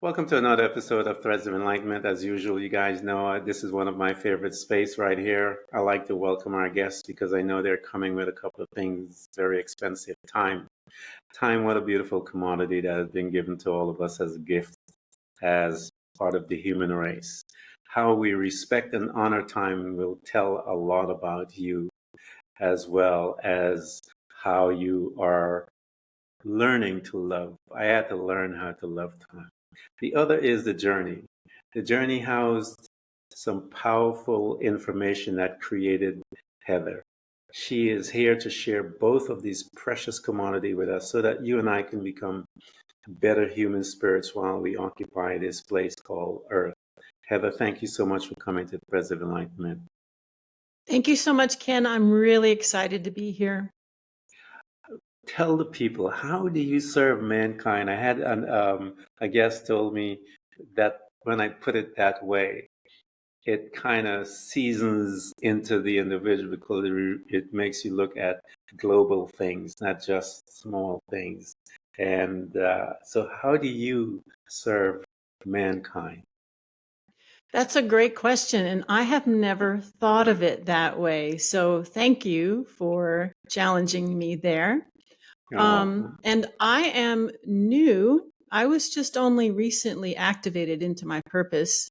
Welcome to another episode of Threads of Enlightenment. As usual, you guys know this is one of my favorite space right here. I like to welcome our guests because I know they're coming with a couple of things very expensive. Time. Time, what a beautiful commodity that has been given to all of us as a gift, as part of the human race. How we respect and honor time will tell a lot about you, as well as how you are learning to love. I had to learn how to love time. The other is the journey. The journey housed some powerful information that created Heather. She is here to share both of these precious commodity with us so that you and I can become better human spirits while we occupy this place called Earth. Heather, thank you so much for coming to the Present Enlightenment. Thank you so much, Ken. I'm really excited to be here. Tell the people, how do you serve mankind? I had a guest told me that when I put it that way, it kind of seasons into the individual because it makes you look at global things, not just small things. And so, how do you serve mankind? That's a great question, and I have never thought of it that way. So thank you for challenging me there. You're welcome. And I am new. I was just only recently activated into my purpose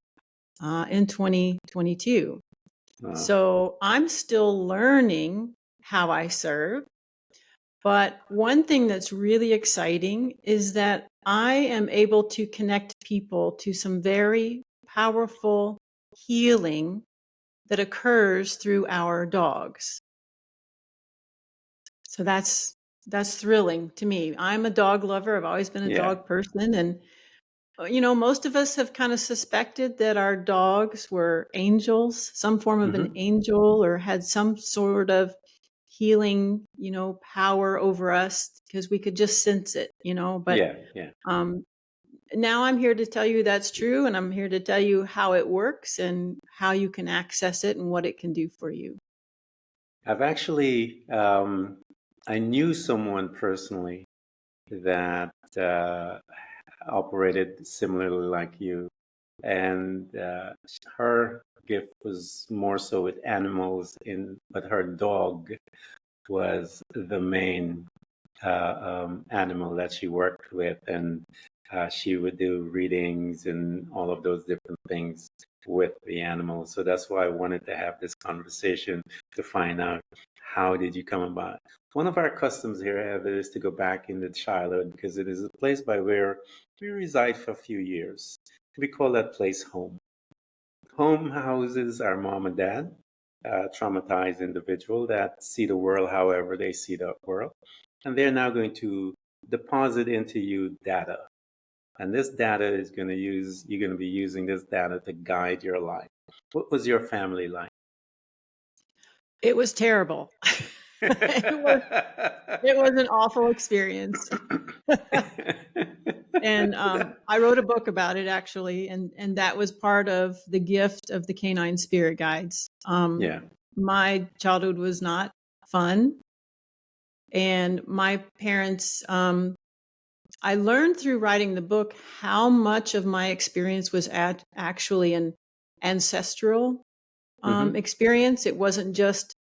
in 2022. So I'm still learning how I serve. But one thing that's really exciting is that I am able to connect people to some very powerful healing that occurs through our dogs. So that's thrilling to me. I'm a dog lover. I've always been a dog person. And, most of us have kind of suspected that our dogs were angels, some form of an angel, or had some sort of healing, power over us because we could just sense it, but now I'm here to tell you that's true. And I'm here to tell you how it works and how you can access it and what it can do for you. I've actually, I knew someone personally that operated similarly like you, and her gift was more so with animals, but her dog was the main animal that she worked with, and she would do readings and all of those different things with the animals. So that's why I wanted to have this conversation to find out how did you come about. One of our customs here, Heather, is to go back into childhood because it is a place by where we reside for a few years. We call that place home. Home houses our mom and dad, traumatized individual that see the world however they see the world. And they're now going to deposit into you data. And this data is going to you're going to be using this data to guide your life. What was your family like? It was terrible. It was an awful experience. And I wrote a book about it, actually, and that was part of the gift of the Canine Spirit Guides. My childhood was not fun, and my parents, I learned through writing the book how much of my experience was actually an ancestral experience. It wasn't just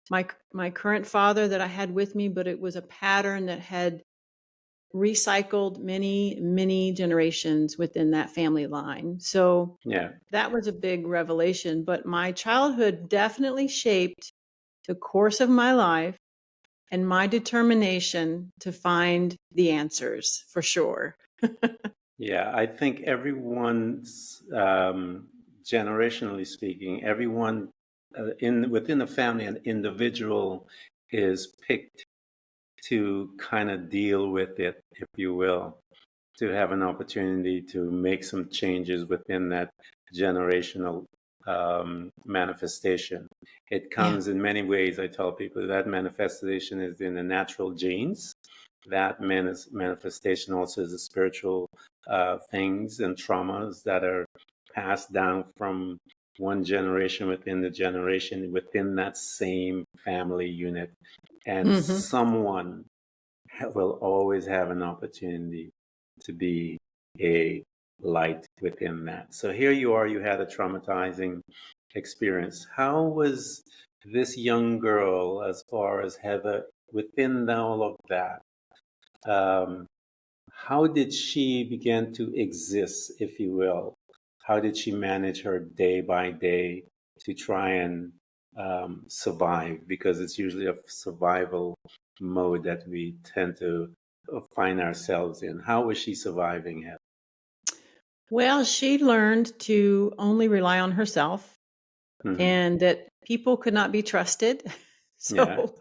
my current father that I had with me, but it was a pattern that had recycled many generations within that family line. So that was a big revelation. But my childhood definitely shaped the course of my life and my determination to find the answers, for sure. Yeah, I think everyone's, generationally speaking, everyone within the family, an individual is picked to kind of deal with it, if you will, to have an opportunity to make some changes within that generational manifestation. It comes in many ways. I tell people that manifestation is in the natural genes. That manifestation also is the spiritual things and traumas that are passed down from one generation within the generation within that same family unit. And someone will always have an opportunity to be a light within that. So here you are, you had a traumatizing experience. How was this young girl, as far as Heather, within all of that? Um, how did she begin to exist, if you will? How did she manage her day by day to try and survive? Because it's usually a survival mode that we tend to find ourselves in. How was she surviving it? Well, she learned to only rely on herself and that people could not be trusted. Yeah. So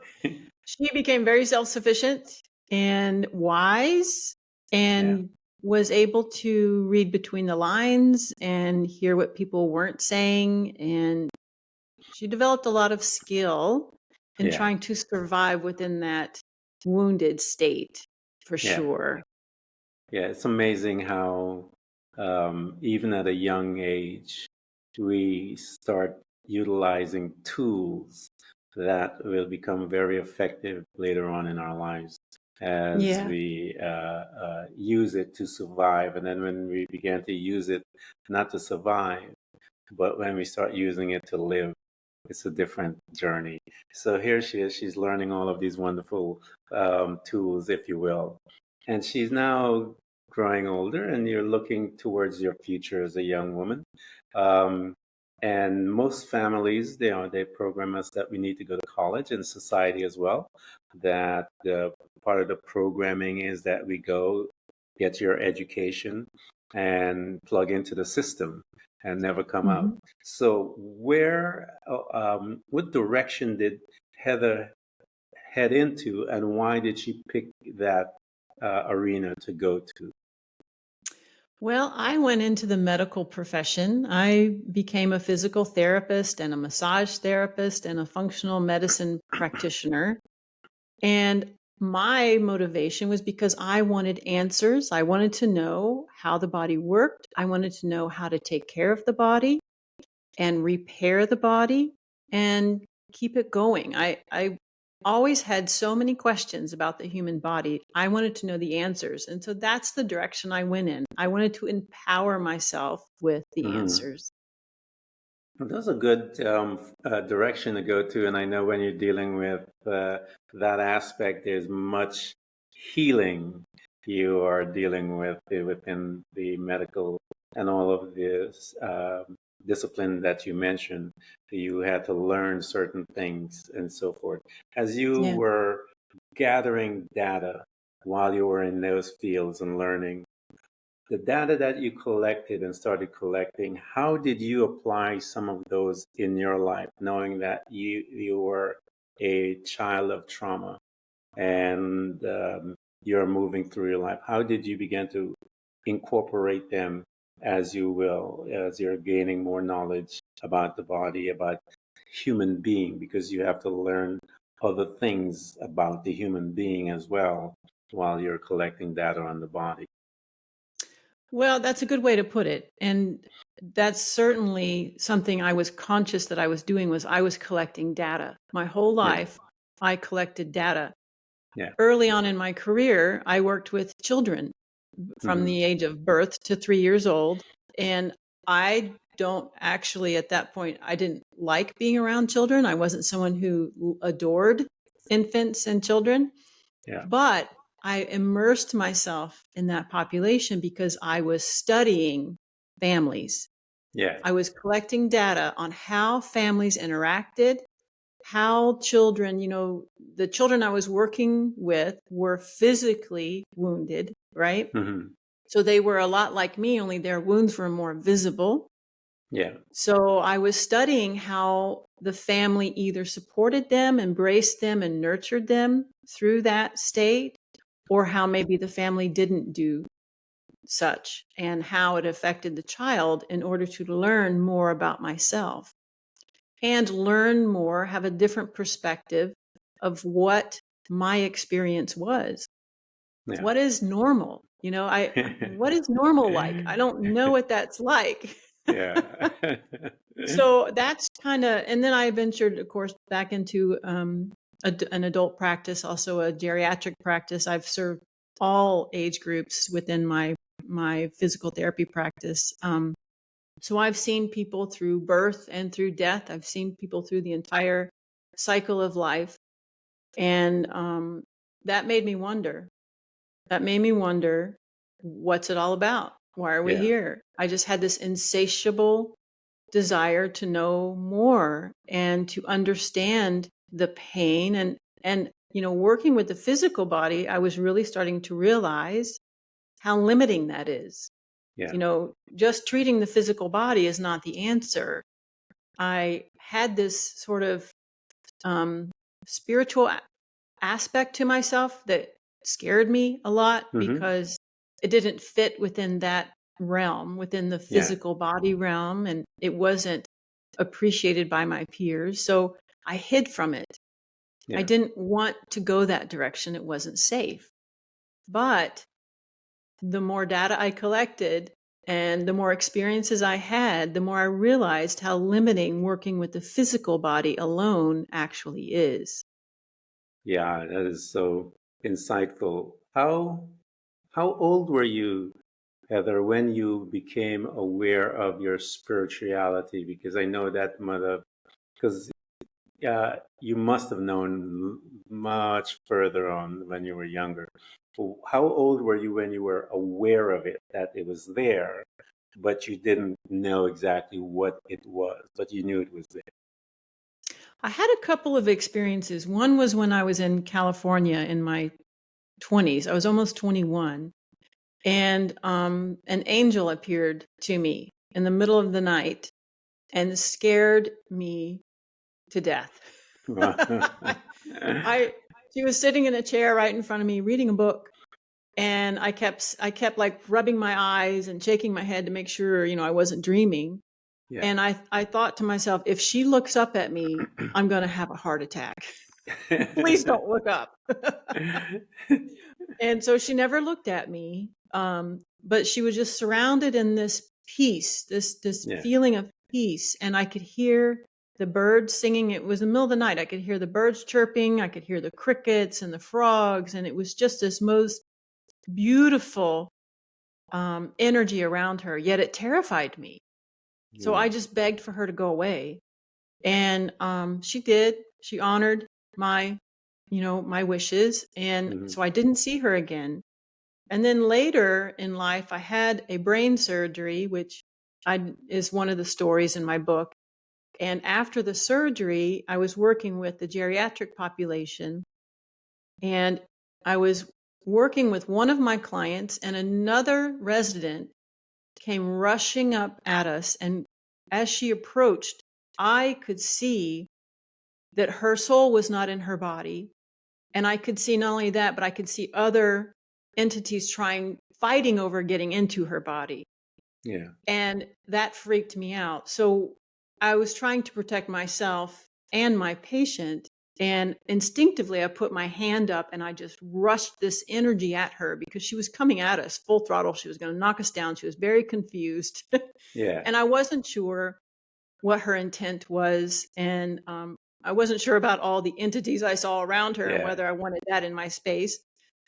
she became very self-sufficient and wise Yeah. and was able to read between the lines and hear what people weren't saying. And she developed a lot of skill in Yeah. trying to survive within that wounded state, for Yeah. sure. Yeah. It's amazing how even at a young age, we start utilizing tools that will become very effective later on in our lives as Yeah. we use it to survive. And then when we began to use it not to survive, but when we start using it to live, it's a different journey. So here she is, she's learning all of these wonderful tools, if you will. And she's now growing older, and you're looking towards your future as a young woman. Um, and most families, they program us that we need to go to college, and society as well. That part of the programming is that we go get your education and plug into the system and never come out. Mhm. So, what direction did Heather head into, and why did she pick that arena to go to? Well, I went into the medical profession. I became a physical therapist and a massage therapist and a functional medicine practitioner. And my motivation was because I wanted answers. I wanted to know how the body worked. I wanted to know how to take care of the body and repair the body and keep it going. I always had so many questions about the human body. I wanted to know the answers. And so that's the direction I went in. I wanted to empower myself with the Mhm. answers. Well, that's a good direction to go to. And I know when you're dealing with that aspect, there's much healing you are dealing with within the medical and all of this discipline that you mentioned. You had to learn certain things and so forth. As you Yeah. were gathering data while you were in those fields and learning, the data that you collected and started collecting, how did you apply some of those in your life, knowing that you were a child of trauma and you're moving through your life? How did you begin to incorporate them as you will, as you're gaining more knowledge about the body, about human being, because you have to learn other things about the human being as well while you're collecting data on the body? Well, that's a good way to put it. And that's certainly something I was conscious that I was doing was I was collecting data. My whole Yeah. life, I collected data. Yeah. Early on in my career, I worked with children from Hmm. the age of birth to 3 years old. And I don't actually, at that point, I didn't like being around children. I wasn't someone who adored infants and children. Yeah. But I immersed myself in that population because I was studying families. Yeah. I was collecting data on how families interacted, how children, the children I was working with were physically wounded, right? Hmm. So they were a lot like me, only their wounds were more visible. Yeah. So I was studying how the family either supported them, embraced them, and nurtured them through that state, or how maybe the family didn't do such, and how it affected the child in order to learn more about myself and learn more, have a different perspective of what my experience was. Yeah. What is normal? What is normal like? I don't know what that's like. Yeah. So that's kind of, and then I ventured, of course, back into an adult practice, also a geriatric practice. I've served all age groups within my my physical therapy practice. So I've seen people through birth and through death. I've seen people through the entire cycle of life. And that made me wonder. That made me wonder, what's it all about? Why are we here? I just had this insatiable desire to know more and to understand the pain. And working with the physical body, I was really starting to realize how limiting that is. Just treating the physical body is not the answer. I had this sort of spiritual aspect to myself that scared me a lot because it didn't fit within that realm, within the physical body realm, and it wasn't appreciated by my peers. So I hid from it. I didn't want to go that direction. It wasn't safe. But the more data I collected and the more experiences I had, the more I realized how limiting working with the physical body alone actually is. Yeah, that is so insightful. How old were you, Heather, when you became aware of your spirituality? Because I know that because you must have known much further on when you were younger. How old were you when you were aware of it, that it was there, but you didn't know exactly what it was, but you knew it was there? I had a couple of experiences. One was when I was in California in my 20s. I was almost 21. And an angel appeared to me in the middle of the night and scared me to death. She was sitting in a chair right in front of me reading a book, and I kept like rubbing my eyes and shaking my head to make sure I wasn't dreaming. And I thought to myself, if she looks up at me, I'm going to have a heart attack. Please don't look up. And so she never looked at me, but she was just surrounded in this peace, this feeling of peace. And I could hear the birds singing. It was the middle of the night. I could hear the birds chirping. I could hear the crickets and the frogs. And it was just this most beautiful energy around her, yet it terrified me. So I just begged for her to go away. And she did. She honored my wishes. And so I didn't see her again. And then later in life, I had a brain surgery, which is one of the stories in my book. And after the surgery, I was working with the geriatric population. And I was working with one of my clients, and another resident came rushing up at us. And as she approached, I could see that her soul was not in her body. And I could see not only that, but I could see other entities fighting over getting into her body. Yeah. And that freaked me out. So I was trying to protect myself and my patient. And instinctively, I put my hand up and I just rushed this energy at her because she was coming at us full throttle. She was going to knock us down. She was very confused. And I wasn't sure what her intent was. And I wasn't sure about all the entities I saw around her and whether I wanted that in my space.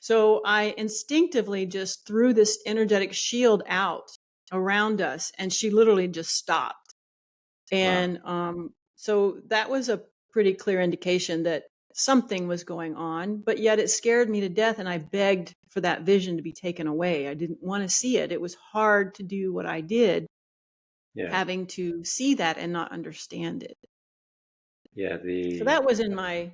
So I instinctively just threw this energetic shield out around us, and she literally just stopped. And so that was a pretty clear indication that something was going on, but yet it scared me to death, and I begged for that vision to be taken away. I didn't want to see it. It was hard to do what I did, having to see that and not understand it. So that was in my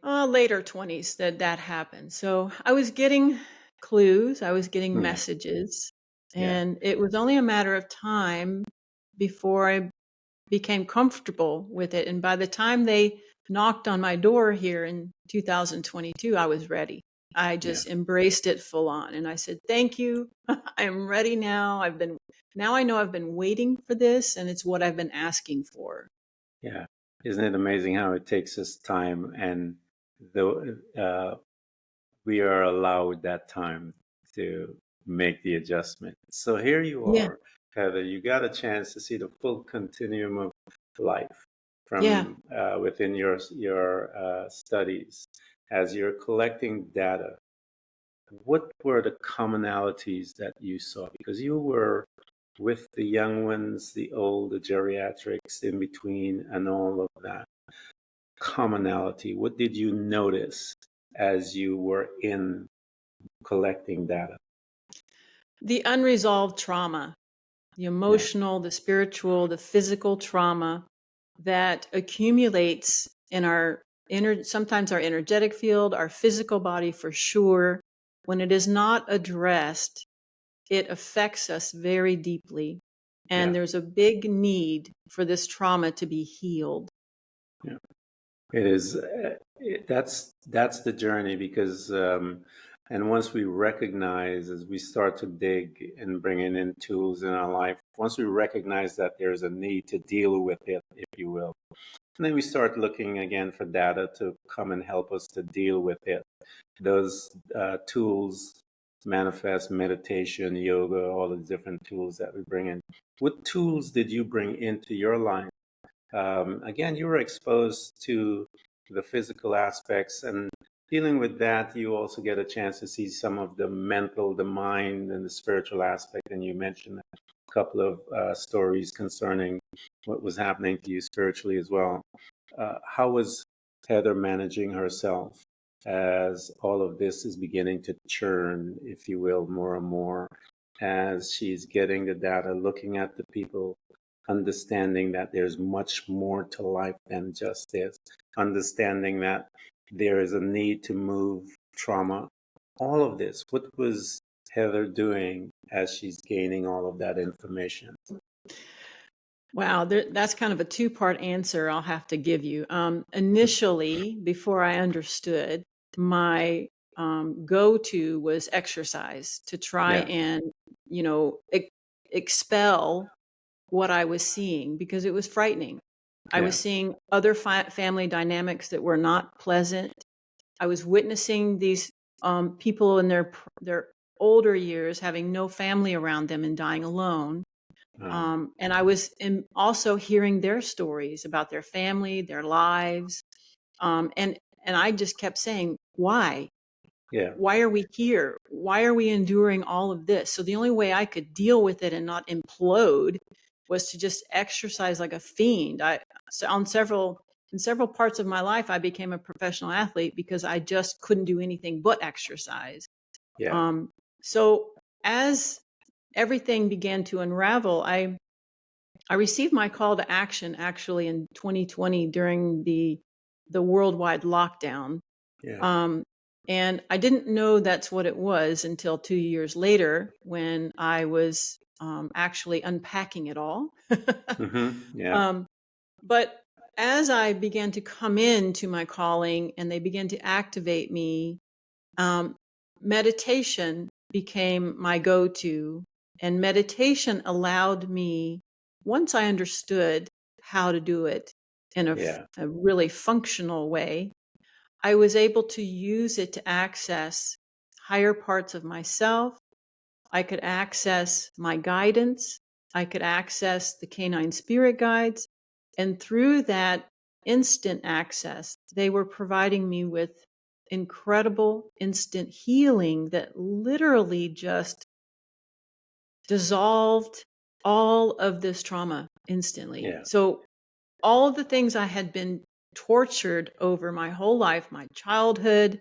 later 20s that happened. So I was getting clues, I was getting messages, and it was only a matter of time before I became comfortable with it. And by the time they knocked on my door here in 2022, I was ready. I just embraced it full on. And I said, thank you. I'm ready now. Now I know I've been waiting for this, and it's what I've been asking for. Yeah. Isn't it amazing how it takes us time, and we are allowed that time to make the adjustment. So here you are, Heather, you got a chance to see the full continuum of life from within your studies as you're collecting data what were the commonalities that you saw? Because you were with the young ones, the old, the geriatrics in between, and all of that commonality. What did you notice as you were in collecting data? The unresolved trauma, the Yeah, emotional, the spiritual, the physical trauma that accumulates in our sometimes our energetic field, our physical body for sure. When it is not addressed, it affects us very deeply. And yeah, there's a big need for this trauma to be healed. yeah. It is. That's the journey because, and once we recognize, as we start to dig and bringing in tools in our life, once we recognize that there's a need to deal with it, if you will, and then we start looking again for data to come and help us to deal with it. Those tools manifest meditation, yoga, all the different tools that we bring in. What tools did you bring into your life? Again, you were exposed to the physical aspects, and dealing with that, you also get a chance to see some of the mental, the mind, and the spiritual aspect. And you mentioned a couple of stories concerning what was happening to you spiritually as well. How was Heather managing herself as all of this is beginning to churn, if you will, more and more, as she's getting the data, looking at the people, understanding that there's much more to life than just this, understanding that there is a need to move trauma, all of this. What was Heather doing as she's gaining all of that information? Wow, that's kind of a two-part answer I'll have to give you. Initially, before I understood, my go-to was exercise to try Yeah, and, you know, expel what I was seeing because it was frightening. I was yeah, seeing other family dynamics that were not pleasant. I was witnessing these people in their older years having no family around them and dying alone. um, And I was also hearing their stories about their family, their lives, um, and and I just kept saying, "Why? yeah, Why are we here? Why are we enduring all of this?" So the only way I could deal with it and not implode was to just exercise like a fiend. So in several parts of my life, I became a professional athlete because I just couldn't do anything but exercise. yeah, Um, so as everything began to unravel, I received my call to action actually in 2020 during the worldwide lockdown. yeah. Um, and I didn't know that's what it was until 2 years later when I was actually unpacking it all. Yeah, um, but as I began to come into my calling and they began to activate me, um, meditation became my go to. And meditation allowed me, once I understood how to do it in yeah, a really functional way, I was able to use it to access higher parts of myself. I could access my guidance. I could access the canine spirit guides. And through that instant access, they were providing me with incredible instant healing that literally just dissolved all of this trauma instantly. yeah, So, all of the things I had been tortured over my whole life, my childhood,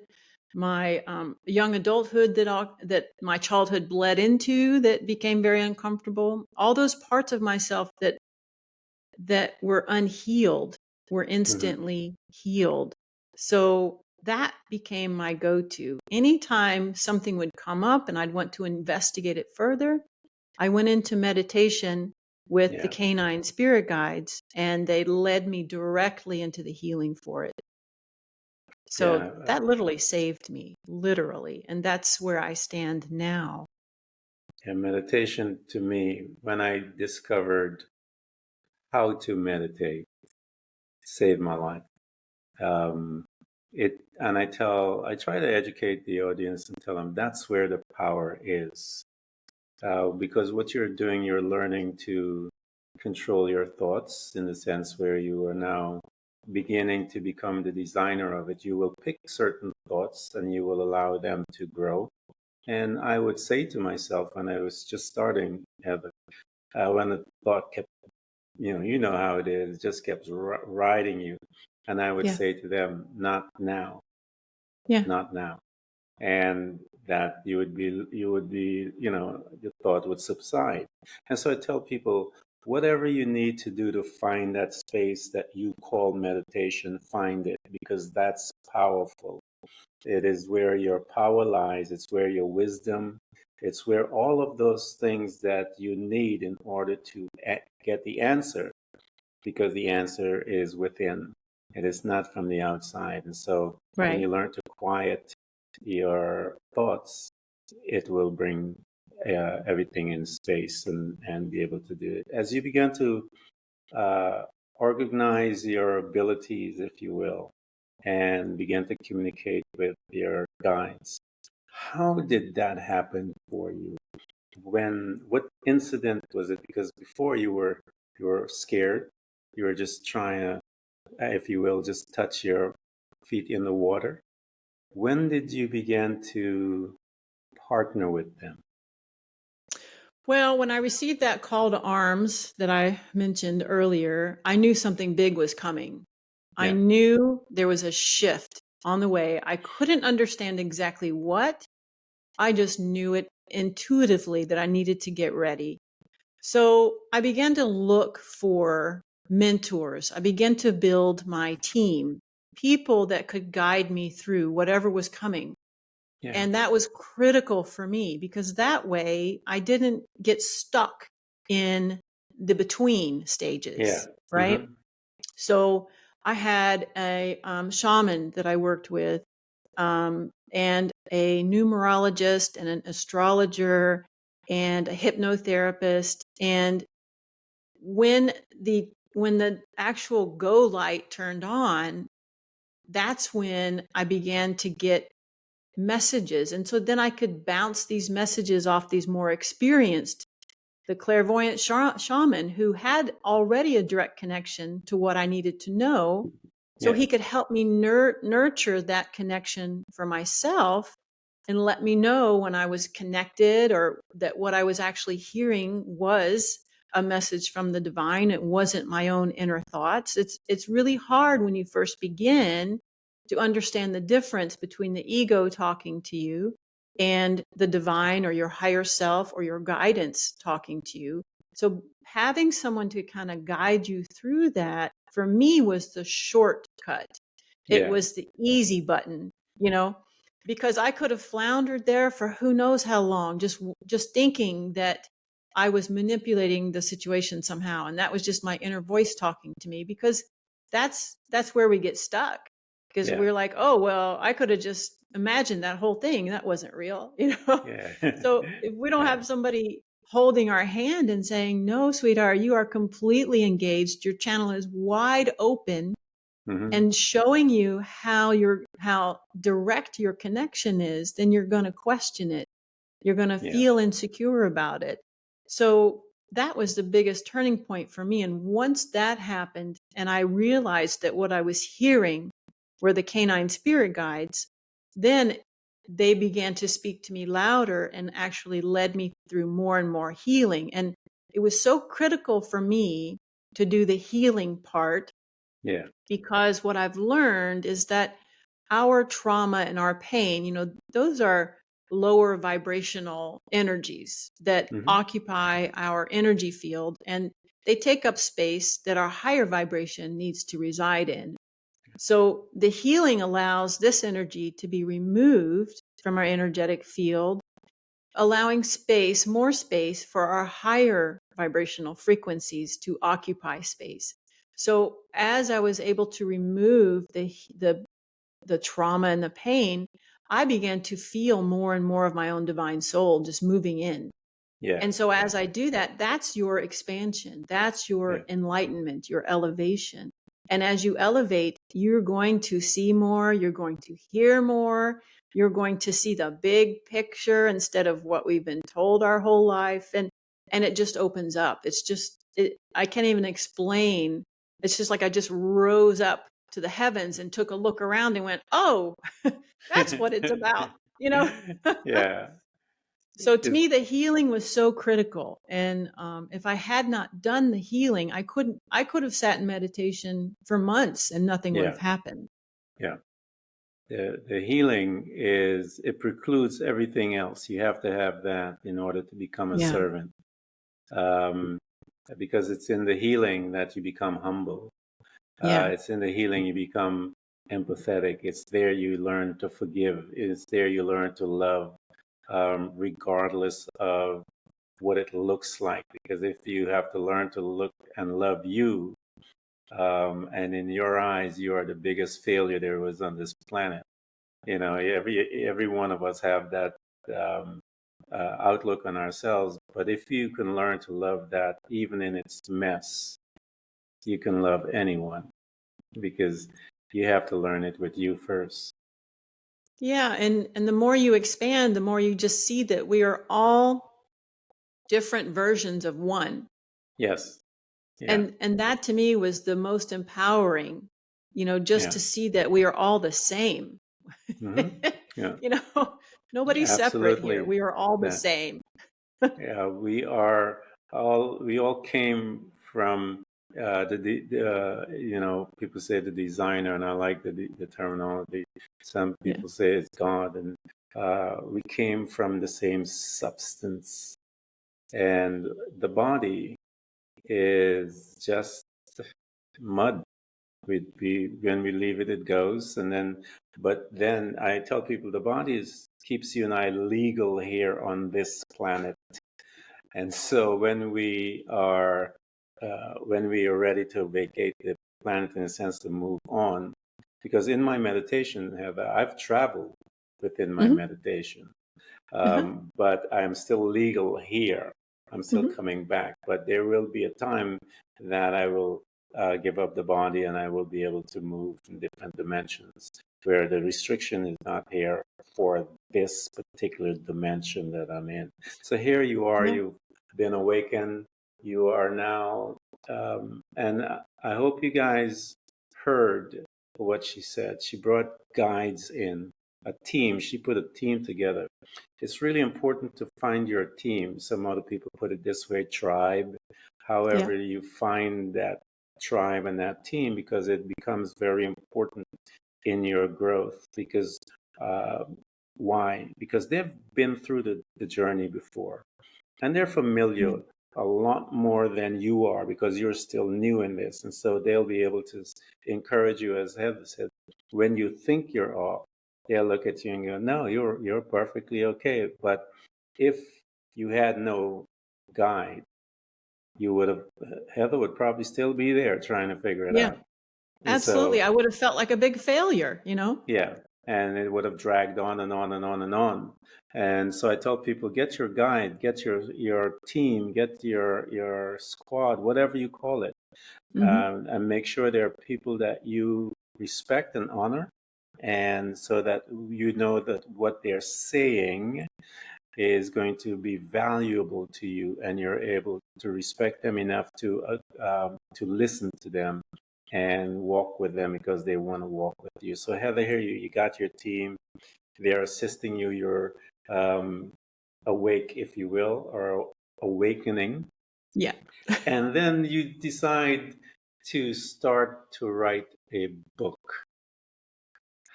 my young adulthood that my childhood bled into that became very uncomfortable, all those parts of myself that were unhealed were hmm instantly healed. So that became my go-to. Anytime something would come up and I'd want to investigate it further, I went into meditation with the yeah, canine spirit guides and they led me directly into the healing for it. So yeah. that literally saved me, literally. And that's where I stand now. And meditation to me, when I discovered how to meditate, saved my life. Um, I try to educate the audience and tell them that's where the power is. Because what you're doing, you're learning to control your thoughts in the sense where you are now beginning to become the designer of it. You will pick certain thoughts and you will allow them to grow. And I would say to myself when I was just starting, Heather, when the thought kept, you know how it is, it just kept riding you. And I would Yeah. say to them, not now, Yeah. not now. And that you would be, your thought would subside. And so I tell people, whatever you need to do to find that space that you call meditation, find it, because that's powerful. It is where your power lies. It's where your wisdom, it's where all of those things that you need in order to get the answer, because the answer is within. It is not from the outside. And so when you Right. learn to quiet your thoughts, it will bring everything in space and be able to do it. As you begin to uh, organize your abilities, if you will, and begin to communicate with your guides, how did that happen for you? What incident was it? Because before you were scared, you were just trying to, if you will, just touch your feet in the water. When did you begin to partner with them? Well, when I received that call to arms that I mentioned earlier, I knew something big was coming. I Yeah, knew there was a shift on the way. I couldn't understand exactly what. I just knew it intuitively that I needed to get ready. So I began to look for mentors. I began to build my team, people that could guide me through whatever was coming. yeah, And that was critical for me because that way I didn't get stuck in the between yeah. stages, right? Mm-hmm. So I had a shaman that I worked with, and a numerologist and an astrologer and a hypnotherapist. And when the actual go light turned on, that's when I began to get messages. And so then I could bounce these messages off these more experienced, the clairvoyant shaman who had already a direct connection to what I needed to know. So Yeah, he could help me nurture that connection for myself and let me know when I was connected or that what I was actually hearing was a message from the divine. It wasn't my own inner thoughts. It's really hard when you first begin to understand the difference between the ego talking to you and the divine or your higher self or your guidance talking to you. So having someone to kind of guide you through that for me was the shortcut. It yeah, was the easy button, you know, because I could have floundered there for who knows how long, just thinking that I was manipulating the situation somehow, and that was just my inner voice talking to me. Because that's where we get stuck, because yeah, we're like, oh well, I could have just imagined that whole thing, that wasn't real, you know. yeah, So if we don't yeah. have somebody holding our hand and saying, no sweetheart, you are completely engaged, your channel is wide open, Mm-hmm. and showing you how direct your connection is, then you're going to question it. You're going to Yeah, feel insecure about it. So that was the biggest turning point for me. And once that happened, and I realized that what I was hearing were the canine spirit guides, then they began to speak to me louder and actually led me through more and more healing. And it was so critical for me to do the healing part, yeah. because what I've learned is that our trauma and our pain, those are lower vibrational energies that Mm-hmm. occupy our energy field, and they take up space that our higher vibration needs to reside in. So the healing allows this energy to be removed from our energetic field, allowing more space for our higher vibrational frequencies to occupy space. So as I was able to remove the trauma and the pain, I began to feel more and more of my own divine soul just moving in. Yeah, And so as I do that, that's your expansion. That's yeah, your enlightenment, your elevation. And as you elevate, you're going to see more, you're going to hear more, you're going to see the big picture instead of what we've been told our whole life. And it just opens up. I can't even explain. It's just like I just rose up to the heavens and took a look around and went, "Oh, that's what it's about." You know? yeah. So to me, the healing was so critical. And if I had not done the healing, I could have sat in meditation for months and nothing would have happened. Yeah. The healing it precludes everything else. You have to have that in order to become a servant. Because it's in the healing that you become humble. It's in the healing you become empathetic. It's there you learn to forgive. It's there you learn to love, regardless of what it looks like. Because if you have to learn to look and love you, and in your eyes, you are the biggest failure there was on this planet. You know, every one of us have that outlook on ourselves. But if you can learn to love that, even in its mess, you can love anyone, because you have to learn it with you first. Yeah, and the more you expand, the more you just see that we are all different versions of one. Yes. Yeah. And that to me was the most empowering, just to see that we are all the same. Yeah. Nobody's separate here. We are all the same. Yeah, we all came from people say the designer, and I like the terminology. Some people say it's God, and we came from the same substance, and the body is just mud. When we leave it, it goes, but then I tell people the body keeps you and I legal here on this planet. And so when we are ready to vacate the planet, in a sense, to move on, because in my meditation, Heather, I've traveled within my meditation, but I'm still legal here. I'm still coming back, but there will be a time that I will give up the body and I will be able to move in different dimensions where the restriction is not here for this particular dimension that I'm in. So here you are, you've been awakened, you are now, and I hope you guys heard what she said. She brought guides in, a team. She put a team together. It's really important to find your team. Some other people put it this way, tribe. However, you find that tribe and that team, because it becomes very important in your growth. Because why? Because they've been through the journey before, and they're familiar a lot more than you are, because you're still new in this. And so they'll be able to encourage you, as Heather said. When you think you're off, they'll look at you and go, no, you're perfectly okay. But if you had no guide, you would have, Heather would probably still be there trying to figure it out. Absolutely. I would have felt like a big failure, Yeah. And it would have dragged on and on and on and on. And so I tell people, get your guide, get your team, get your squad, whatever you call it, and make sure there are people that you respect and honor, and so that you know that what they're saying is going to be valuable to you, and you're able to respect them enough to listen to them and walk with them because they want to walk with you. So Heather, here you got your team. They're assisting you. You're awake, if you will, or awakening. Yeah. And then you decide to start to write a book.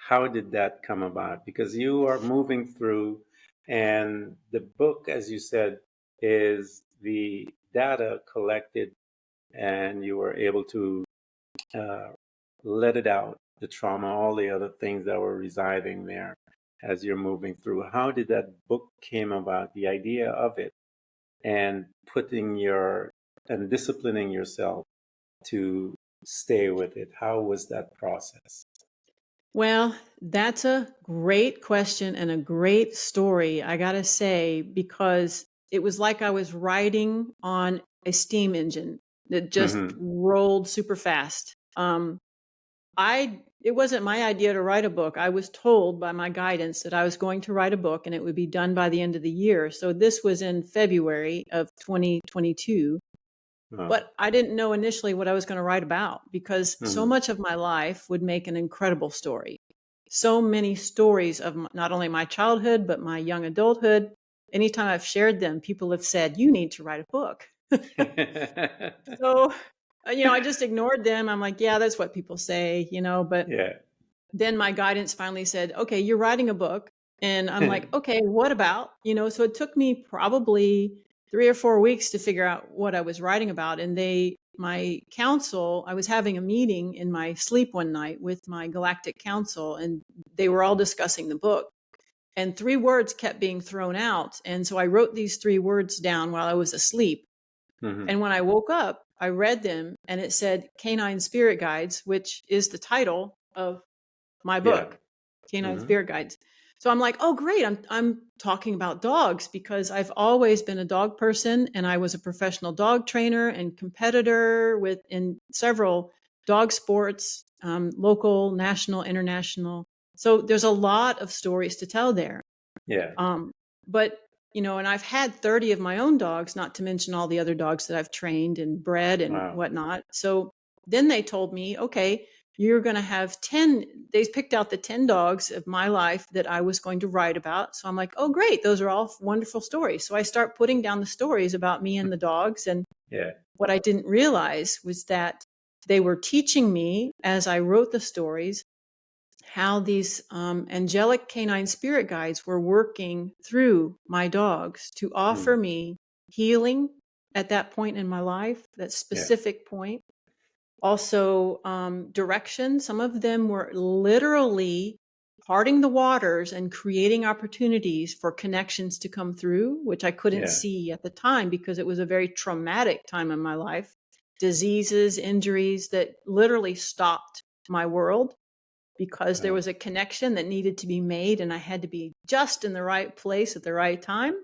How did that come about? Because you are moving through, and the book, as you said, is the data collected, and you were able to let it out, the trauma, all the other things that were residing there as you're moving through. How did that book came about, the idea of it, and and disciplining yourself to stay with it? How was that process? Well, that's a great question and a great story, I got to say, because it was like I was riding on a steam engine that just rolled super fast. It wasn't my idea to write a book. I was told by my guidance that I was going to write a book and it would be done by the end of the year. So this was in February of 2022. But I didn't know initially what I was going to write about, because so much of my life would make an incredible story. So many stories of not only my childhood, but my young adulthood. anytime I've shared them, people have said, you need to write a book. So, I just ignored them. I'm like, yeah, that's what people say, but then my guidance finally said, okay, you're writing a book. And I'm like, okay, what about, so it took me probably 3 or 4 weeks to figure out what I was writing about. And my council, I was having a meeting in my sleep one night with my Galactic council, and they were all discussing the book. And 3 words kept being thrown out. And so I wrote these 3 words down while I was asleep. Mm-hmm. And when I woke up, I read them, and it said Canine Spirit Guides, which is the title of my book, Canine Spirit Guides. So I'm like, oh, great. I'm talking about dogs because I've always been a dog person, and I was a professional dog trainer and competitor in several dog sports, local, national, international. So there's a lot of stories to tell there. Yeah. But, and I've had 30 of my own dogs, not to mention all the other dogs that I've trained and bred and whatnot. So then they told me, okay, you're going to have 10. They picked out the 10 dogs of my life that I was going to write about. So I'm like, oh, great. Those are all wonderful stories. So I start putting down the stories about me and the dogs. And what I didn't realize was that they were teaching me as I wrote the stories how these angelic canine spirit guides were working through my dogs to offer me healing at that point in my life, that specific point. Also, direction. Some of them were literally parting the waters and creating opportunities for connections to come through, which I couldn't see at the time because it was a very traumatic time in my life. Diseases, injuries that literally stopped my world because there was a connection that needed to be made, and I had to be just in the right place at the right time.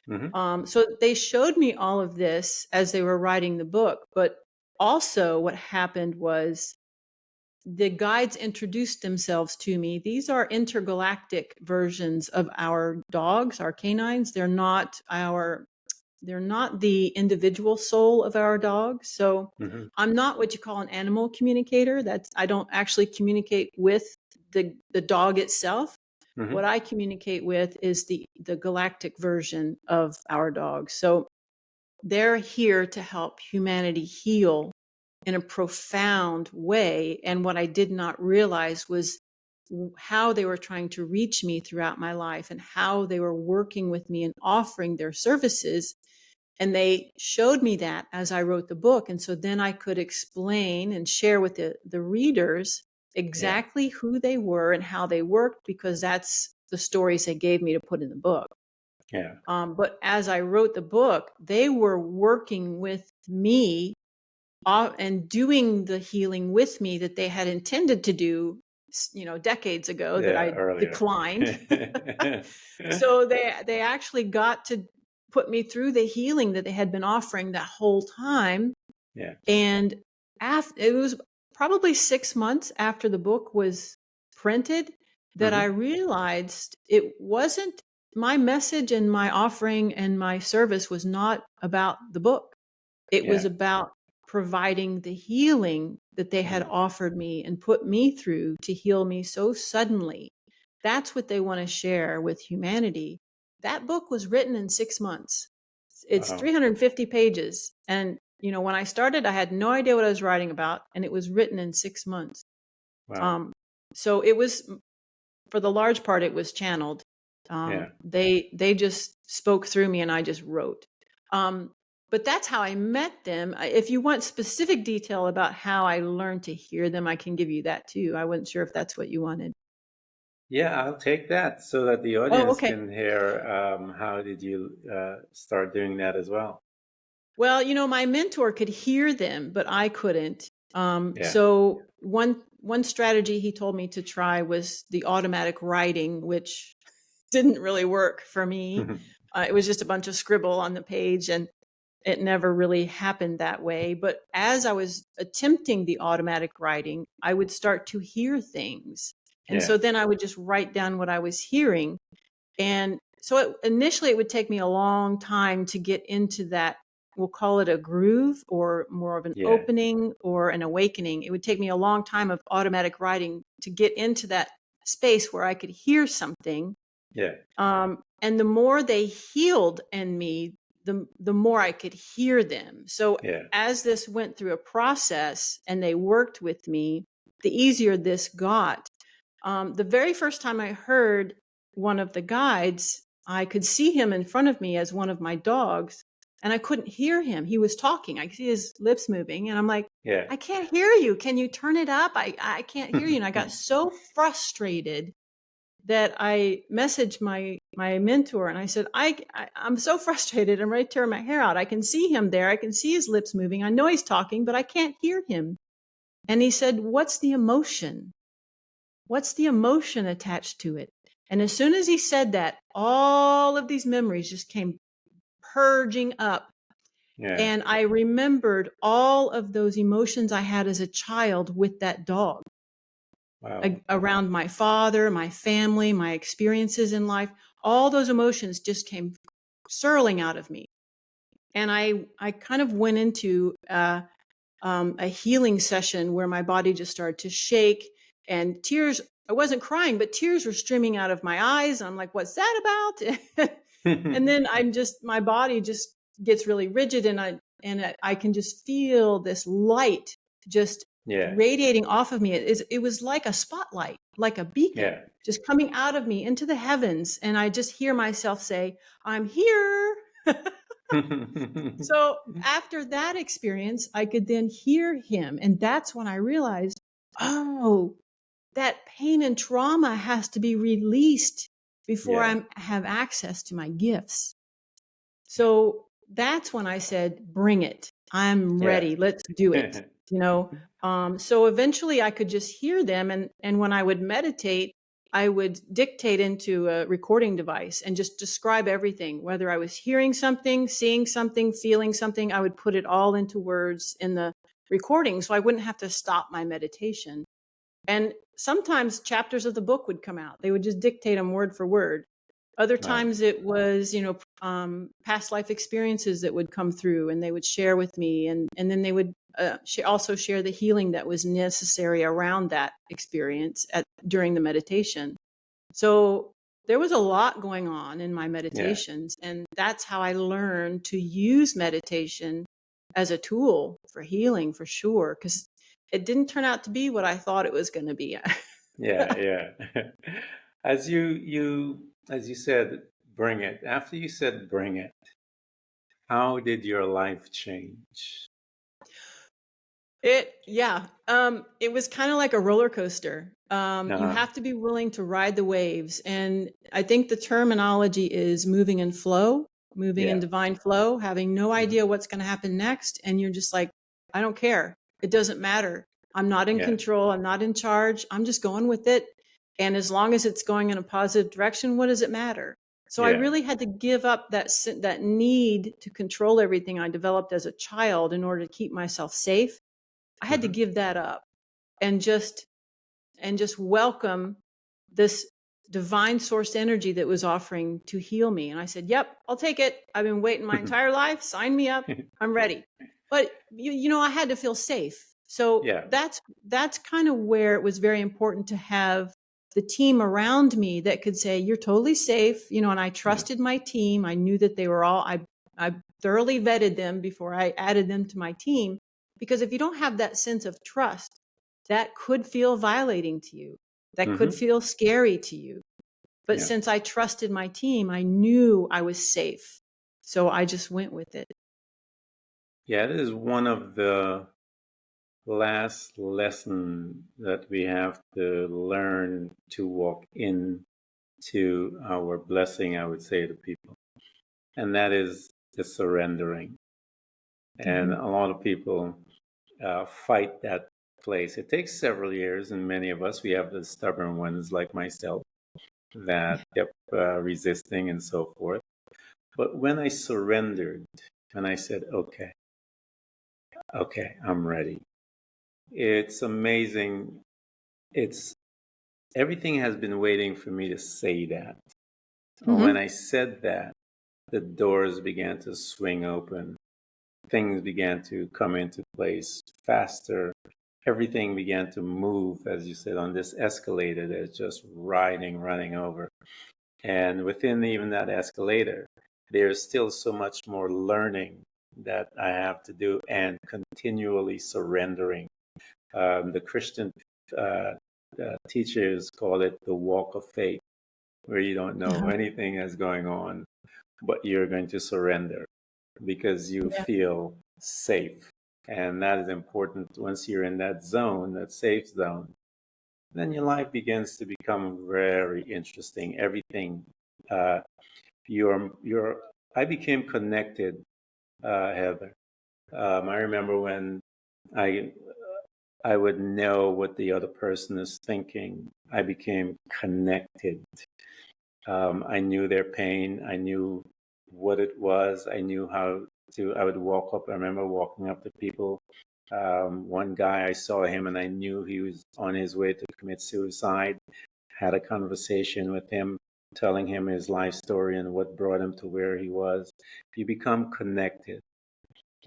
Mm-hmm. So they showed me all of this as they were writing the book, but also what happened was the guides introduced themselves to me. These are intergalactic versions of our dogs, our canines. They're not the individual soul of our dogs. So I'm not what you call an animal communicator. I don't actually communicate with the dog itself. What I communicate with is the galactic version of our dogs. So they're here to help humanity heal in a profound way. And what I did not realize was how they were trying to reach me throughout my life and how they were working with me and offering their services. And they showed me that as I wrote the book. And so then I could explain and share with the readers exactly who they were and how they worked, because that's the stories they gave me to put in the book. Yeah. But as I wrote the book, they were working with me and doing the healing with me that they had intended to do, decades ago that I declined. So they actually got to put me through the healing that they had been offering that whole time. Yeah. And it was probably 6 months after the book was printed that I realized it wasn't my message, and my offering and my service was not about the book. It was about providing the healing that they had offered me and put me through to heal me so suddenly. That's what they want to share with humanity. That book was written in 6 months. It's 350 pages. And, when I started, I had no idea what I was writing about, and it was written in 6 months. Wow. So it was, for the large part, it was channeled. They just spoke through me and I just wrote. But that's how I met them. If you want specific detail about how I learned to hear them, I can give you that too. I wasn't sure if that's what you wanted. Yeah, I'll take that so that the audience can hear how did you start doing that as well. Well, my mentor could hear them, but I couldn't. So one strategy he told me to try was the automatic writing, which didn't really work for me. It was just a bunch of scribble on the page, and it never really happened that way. But as I was attempting the automatic writing, I would start to hear things. And so then I would just write down what I was hearing. And so initially it would take me a long time to get into that. We'll call it a groove, or more of an opening or an awakening. It would take me a long time of automatic writing to get into that space where I could hear something. And the more they healed in me, the more I could hear them. So as this went through a process and they worked with me, the easier this got. The very first time I heard one of the guides, I could see him in front of me as one of my dogs, and I couldn't hear him. He was talking. I could see his lips moving, and I'm like, I can't hear you. Can you turn it up? I can't hear you. And I got so frustrated that I messaged my mentor, and I said, I'm so frustrated. I'm ready to tear my hair out. I can see him there. I can see his lips moving. I know he's talking, but I can't hear him. And he said, what's the emotion? What's the emotion attached to it? And as soon as he said that, all of these memories just came purging up. And I remembered all of those emotions I had as a child with that dog. Wow. Around my father, my family, my experiences in life, all those emotions just came swirling out of me. And I kind of went into a healing session where my body just started to shake, and tears. I wasn't crying, but tears were streaming out of my eyes. I'm like, what's that about? And then my body just gets really rigid, and I can just feel this light just radiating off of me. It was like a spotlight, like a beacon, just coming out of me into the heavens. And I just hear myself say, I'm here. So after that experience, I could then hear him. And that's when I realized, oh, that pain and trauma has to be released before I have access to my gifts. So that's when I said, bring it. I'm ready. Let's do it. So eventually I could just hear them. And when I would meditate, I would dictate into a recording device and just describe everything, whether I was hearing something, seeing something, feeling something. I would put it all into words in the recording so I wouldn't have to stop my meditation. And sometimes chapters of the book would come out. They would just dictate them word for word. Other times it was, past life experiences that would come through and they would share with me. And then they would also share the healing that was necessary around that experience during the meditation. So there was a lot going on in my meditations. And that's how I learned to use meditation as a tool for healing, for sure. Because it didn't turn out to be what I thought it was going to be. As you said, bring it. After you said bring it, how did your life change? It was kind of like a roller coaster. You have to be willing to ride the waves. And I think the terminology is moving in flow, moving in divine flow, having no idea what's going to happen next. And you're just like, I don't care. It doesn't matter. I'm not in control. I'm not in charge. I'm just going with it. And as long as it's going in a positive direction, what does it matter? So I really had to give up that need to control everything I developed as a child in order to keep myself safe. I had to give that up and just welcome this divine source energy that was offering to heal me. And I said, yep, I'll take it. I've been waiting my entire life. Sign me up. I'm ready. But I had to feel safe. So that's kind of where it was very important to have the team around me that could say, you're totally safe. And I trusted my team. I knew that they were all, I thoroughly vetted them before I added them to my team. Because if you don't have that sense of trust, that could feel violating to you. That could feel scary to you. But since I trusted my team, I knew I was safe. So I just went with it. It is one of the last lessons that we have to learn to walk into our blessing, I would say to people. And that is the surrendering. And a lot of people fight that place. It takes several years, and many of us, we have the stubborn ones like myself that kept resisting and so forth. But when I surrendered, when I said, okay, I'm ready, it's amazing. Everything has been waiting for me to say that. When I said that, the doors began to swing open. Things began to come into place faster. Everything began to move, as you said, on this escalator that's just running over. And within even that escalator, there's still so much more learning that I have to do and continually surrendering. The Christian uh, teachers call it the walk of faith, where you don't know anything is going on, but you're going to surrender because you feel safe. And that is important. Once you're in that zone, that safe zone, then your life begins to become very interesting. Everything, uh, you're, I became connected, Heather. I remember when I, I would know what the other person is thinking. I became connected. I knew their pain. I knew what it was. I knew how to, I would walk up. I remember walking up to people. One guy, I saw him and I knew he was on his way to commit suicide. Had a conversation with him, telling him his life story and what brought him to where he was. You become connected.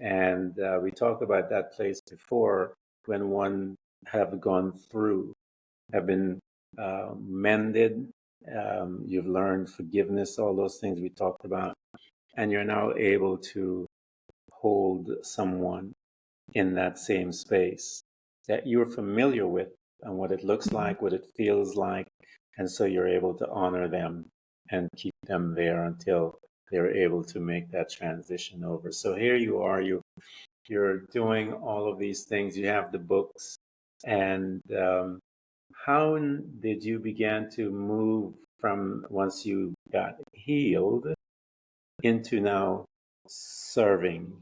And we talked about that place before when one have gone through, have been mended. You've learned forgiveness, all those things we talked about, and you're now able to hold someone in that same space that you're familiar with and what it looks like, what it feels like. And so you're able to honor them and keep them there until they're able to make that transition over. So here you are, you're doing all of these things. You have the books. And how did you begin to move from once you got healed into now serving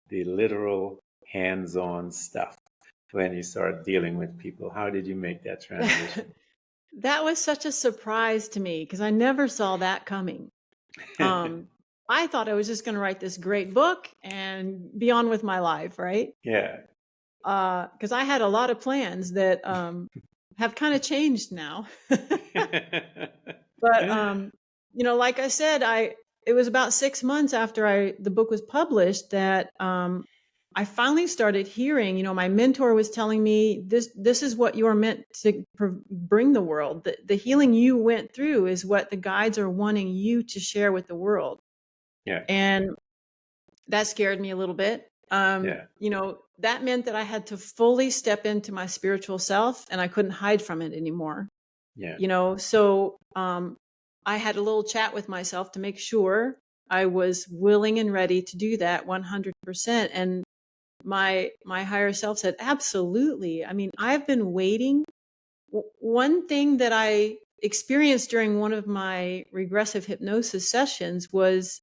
the literal hands-on stuff when you start dealing with people? How did you make that transition? That was such a surprise to me because I never saw that coming. I thought I was just going to write this great book and be on with my life, right? Yeah. Because I had a lot of plans that have kind of changed now. But like I said, it was about 6 months after the book was published that I finally started hearing. My mentor was telling me this is what you're meant to bring the world. The healing you went through is what the guides are wanting you to share with the world. Yeah. And that scared me a little bit. That meant that I had to fully step into my spiritual self and I couldn't hide from it anymore. Yeah. So I had a little chat with myself to make sure I was willing and ready to do that 100%. And my higher self said, absolutely. I mean, I've been waiting. One thing that I experienced during one of my regressive hypnosis sessions was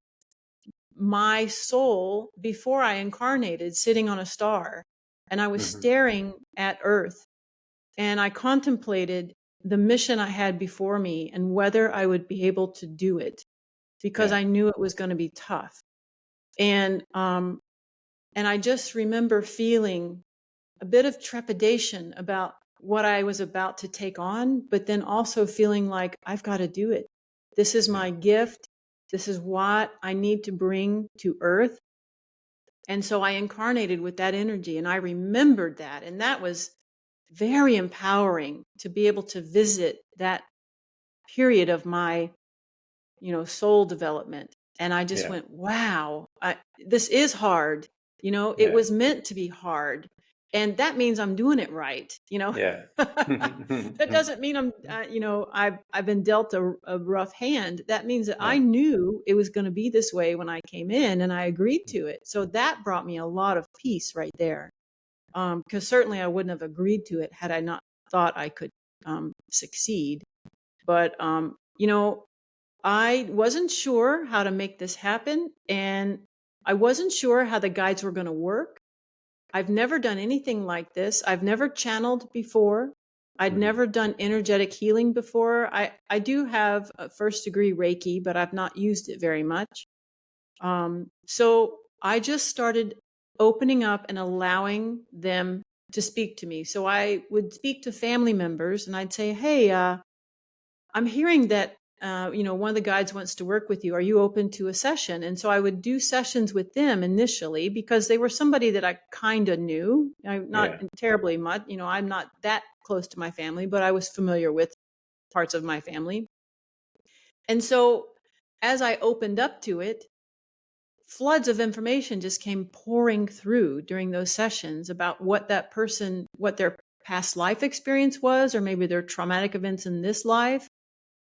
my soul, before I incarnated, sitting on a star, and I was staring at Earth, and I contemplated the mission I had before me and whether I would be able to do it, because I knew it was going to be tough. And I just remember feeling a bit of trepidation about what I was about to take on, but then also feeling like I've got to do it. This is my gift. This is what I need to bring to Earth. And so I incarnated with that energy, and I remembered that. And that was very empowering to be able to visit that period of my, soul development. And I just went, wow, this is hard. It was meant to be hard. And that means I'm doing it right. Yeah. That doesn't mean I've been dealt a rough hand. That means that I knew it was going to be this way when I came in, and I agreed to it. So that brought me a lot of peace right there. Because certainly I wouldn't have agreed to it had I not thought I could succeed. But, I wasn't sure how to make this happen, and I wasn't sure how the guides were going to work. I've never done anything like this. I've never channeled before. I'd never done energetic healing before. I do have a first degree Reiki, but I've not used it very much. So I just started opening up and allowing them to speak to me. So I would speak to family members and I'd say, hey, I'm hearing that, one of the guides wants to work with you. Are you open to a session? And so I would do sessions with them initially because they were somebody that I kind of knew. Not terribly much, I'm not that close to my family, but I was familiar with parts of my family. And so as I opened up to it, floods of information just came pouring through during those sessions about what that person, what their past life experience was, or maybe their traumatic events in this life,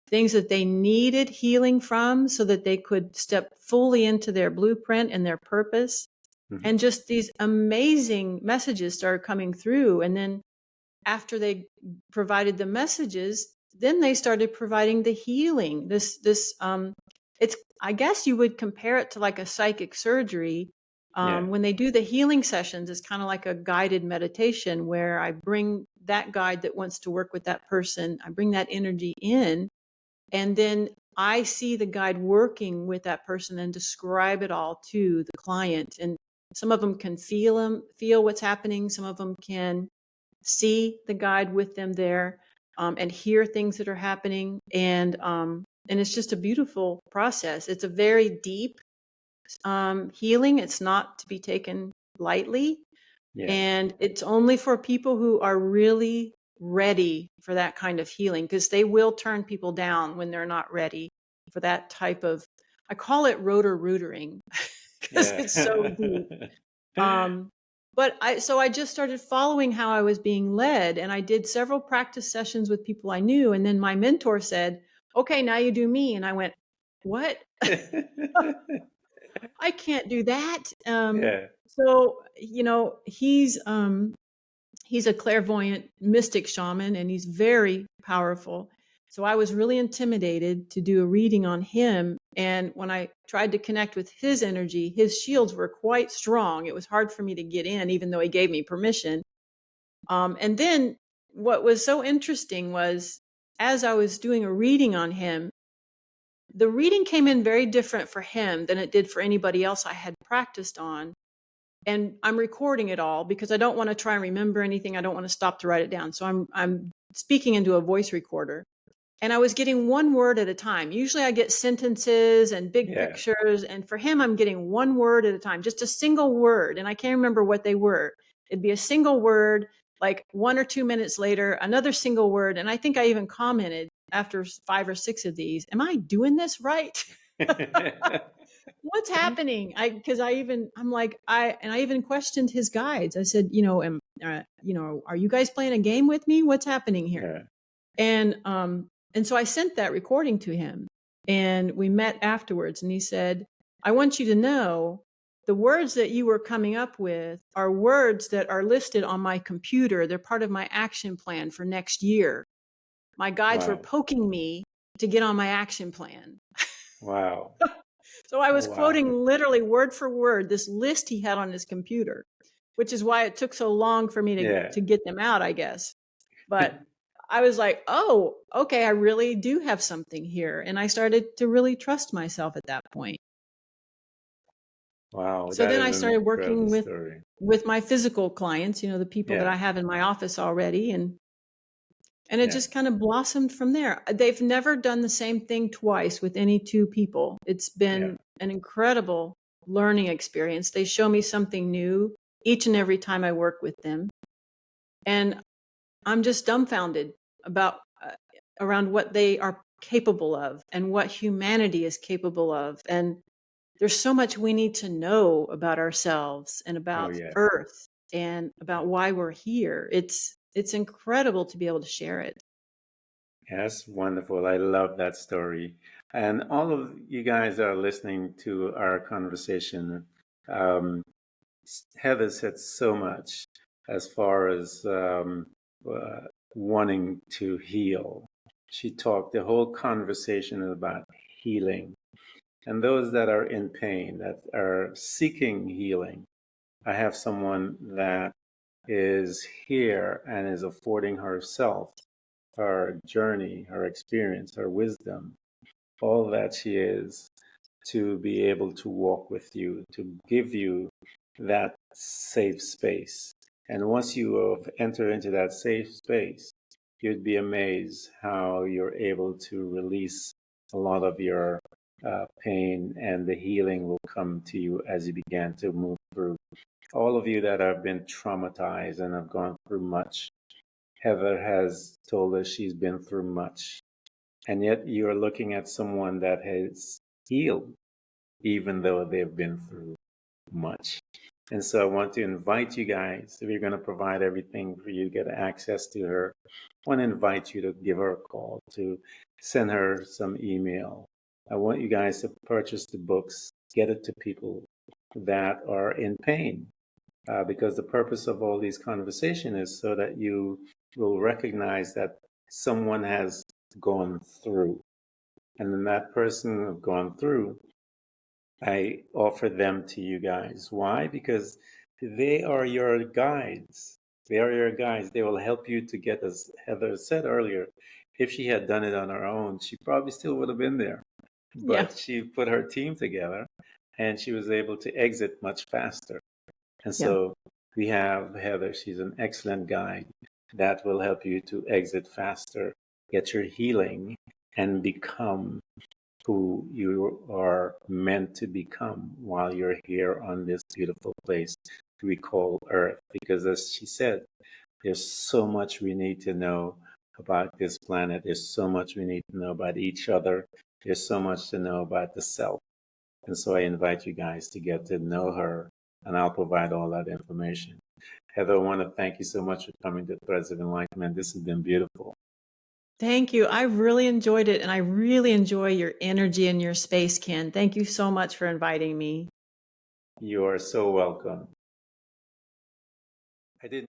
things that they needed healing from so that they could step fully into their blueprint and their purpose. Mm-hmm. And just these amazing messages started coming through. And then after they provided the messages, then they started providing the healing. It's, I guess you would compare it to like a psychic surgery. Yeah. When they do the healing sessions, it's kind of like a guided meditation where I bring that guide that wants to work with that person, I bring that energy in, and then I see the guide working with that person and describe it all to the client. And some of them can feel what's happening. Some of them can see the guide with them there, and hear things that are happening. And it's just a beautiful process. It's a very deep healing. It's not to be taken lightly. Yeah. And it's only for people who are really ready for that kind of healing, because they will turn people down when they're not ready for that type of, I call it rotor rootering because it's so deep. Um, but I just started following how I was being led, and I did several practice sessions with people I knew. And then my mentor said, okay, now you do me. And I went, what? I can't do that. Yeah. So, he's a clairvoyant mystic shaman, and he's very powerful. So I was really intimidated to do a reading on him. And when I tried to connect with his energy, his shields were quite strong. It was hard for me to get in, even though he gave me permission. And then what was so interesting was, as I was doing a reading on him, the reading came in very different for him than it did for anybody else I had practiced on. And I'm recording it all because I don't want to try and remember anything. I don't want to stop to write it down. So I'm speaking into a voice recorder, and I was getting one word at a time. Usually I get sentences and big Yeah. pictures, and for him I'm getting one word at a time, just a single word, and I can't remember what they were. It'd be a single word, like 1 or 2 minutes later, another single word, and I think I even commented after 5 or 6 of these, am I doing this right? What's happening? I'm like, I even questioned his guides. I said, are you guys playing a game with me? What's happening here? Yeah. And so I sent that recording to him, and we met afterwards, and he said, I want you to know the words that you were coming up with are words that are listed on my computer. They're part of my action plan for next year. My guides were Wow. poking me to get on my action plan. Wow. So I was Wow. quoting literally word for word this list he had on his computer, which is why it took so long for me to get them out, I guess. But I was like, oh, okay, I really do have something here. And I started to really trust myself at that point. Wow. So That then is I an started incredible working story. with my physical clients, the people that Yeah. I have in my office already. And it Yeah. just kind of blossomed from there. They've never done the same thing twice with any two people. It's Yeah. been an incredible learning experience. They show me something new each and every time I work with them. And I'm just dumbfounded about around what they are capable of and what humanity is capable of. And there's so much we need to know about ourselves and Oh, about yeah. Earth and about why we're here. It's incredible to be able to share it. Yes, wonderful. I love that story. And all of you guys are listening to our conversation. Um, Heather said so much as far as uh, wanting to heal. She talked the whole conversation about healing. And those that are in pain, that are seeking healing, I have someone that is here and is affording herself her journey, her experience, her wisdom, all that she is, to be able to walk with you, to give you that safe space. And once you have entered into that safe space, you'd be amazed how you're able to release a lot of your pain, and the healing will come to you as you begin to move through. All of you that have been traumatized and have gone through much, Heather has told us she's been through much. And yet you're looking at someone that has healed, even though they've been through much. And so I want to invite you guys, if you're going to provide everything for you to get access to her, I want to invite you to give her a call, to send her some email. I want you guys to purchase the books, get it to people that are in pain. Because the purpose of all these conversations is so that you will recognize that someone has gone through. And then that person have gone through, I offer them to you guys. Why? Because they are your guides. They are your guides. They will help you to get, as Heather said earlier, if she had done it on her own, she probably still would have been there. Yeah. But she put her team together and she was able to exit much faster. And so we have Heather. She's an excellent guide that will help you to exit faster, get your healing, and become who you are meant to become while you're here on this beautiful place we call Earth. Because as she said, there's so much we need to know about this planet. There's so much we need to know about each other. There's so much to know about the self. And so I invite you guys to get to know her, and I'll provide all that information. Heather, I want to thank you so much for coming to Threads of Enlightenment. This has been beautiful. Thank you. I really enjoyed it, and I really enjoy your energy and your space, Ken. Thank you so much for inviting me. You are so welcome. I didn't